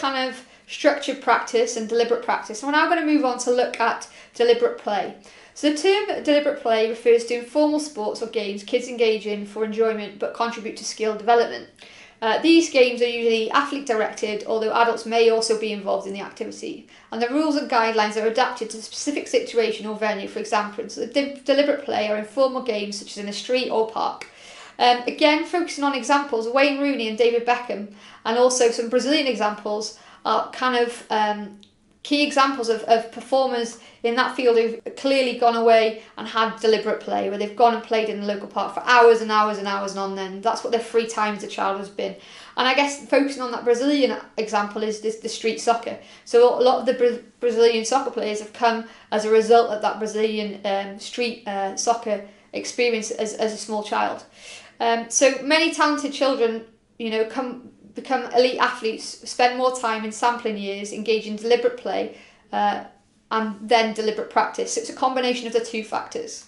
kind of structured practice and deliberate practice. We're now going to move on to look at deliberate play. So the term deliberate play refers to informal sports or games kids engage in for enjoyment but contribute to skill development. These games are usually athlete directed, although adults may also be involved in the activity. And the rules and guidelines are adapted to the specific situation or venue. For example, so the deliberate play are informal games such as in a street or park. Again, focusing on examples, Wayne Rooney and David Beckham, and also some Brazilian examples are kind of key examples of performers in that field who've clearly gone away and had deliberate play, where they've gone and played in the local park for hours and hours and hours and on end. That's what their free time as a child has been. And I guess focusing on that Brazilian example is the street soccer. So a lot of the Brazilian soccer players have come as a result of that Brazilian street soccer experience as a small child. So many talented children, become elite athletes, spend more time in sampling years, engage in deliberate play, and then deliberate practice. So it's a combination of the two factors.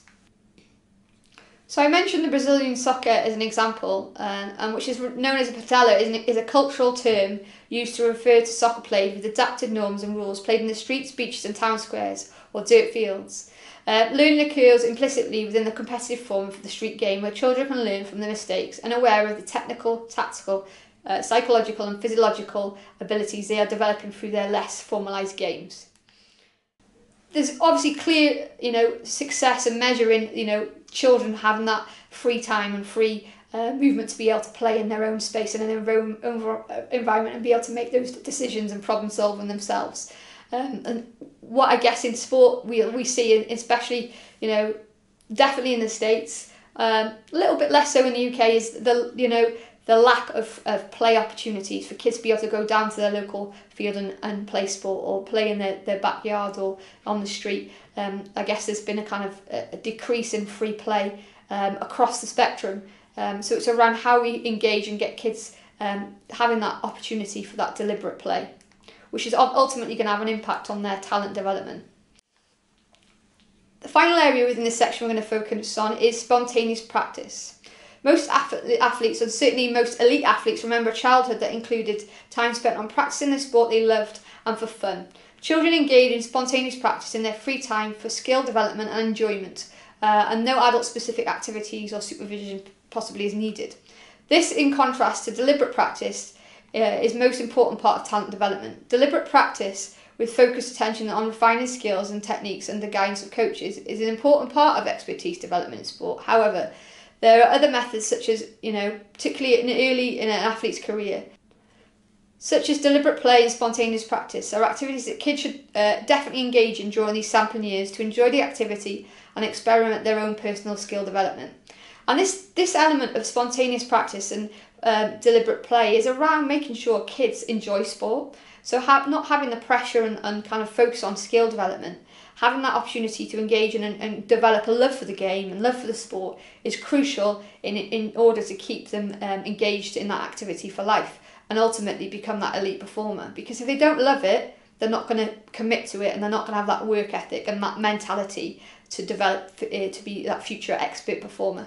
So I mentioned the Brazilian soccer as an example, and which is known as a patella, is a cultural term used to refer to soccer played with adapted norms and rules, played in the streets, beaches and town squares, or dirt fields. Learning occurs implicitly within the competitive form of the street game, where children can learn from their mistakes and aware of the technical, tactical, psychological and physiological abilities they are developing through their less formalised games. There's obviously clear, success and measure in, children having that free time and free movement to be able to play in their own space and in their own environment and be able to make those decisions and problem solving themselves. And what I guess in sport we see, especially, definitely in the States, a little bit less so in the UK, is the lack of play opportunities for kids to be able to go down to their local field and play sport or play in their backyard or on the street. I guess there's been a kind of a decrease in free play across the spectrum. So it's around how we engage and get kids having that opportunity for that deliberate play, which is ultimately going to have an impact on their talent development. The final area within this section we're going to focus on is spontaneous practice. Most athletes, and certainly most elite athletes, remember a childhood that included time spent on practicing the sport they loved and for fun. Children engage in spontaneous practice in their free time for skill development and enjoyment, and no adult-specific activities or supervision possibly is needed. This, in contrast to deliberate practice, is most important part of talent development. Deliberate practice with focused attention on refining skills and techniques under guidance of coaches is an important part of expertise development in sport. However, there are other methods such as, particularly early in an athlete's career, such as deliberate play and spontaneous practice, are activities that kids should definitely engage in during these sampling years to enjoy the activity and experiment their own personal skill development. And this element of spontaneous practice and deliberate play is around making sure kids enjoy sport. So not having the pressure and kind of focus on skill development, having that opportunity to engage in and develop a love for the game and love for the sport is crucial in order to keep them engaged in that activity for life and ultimately become that elite performer. Because if they don't love it, they're not going to commit to it and they're not going to have that work ethic and that mentality to develop to be that future expert performer.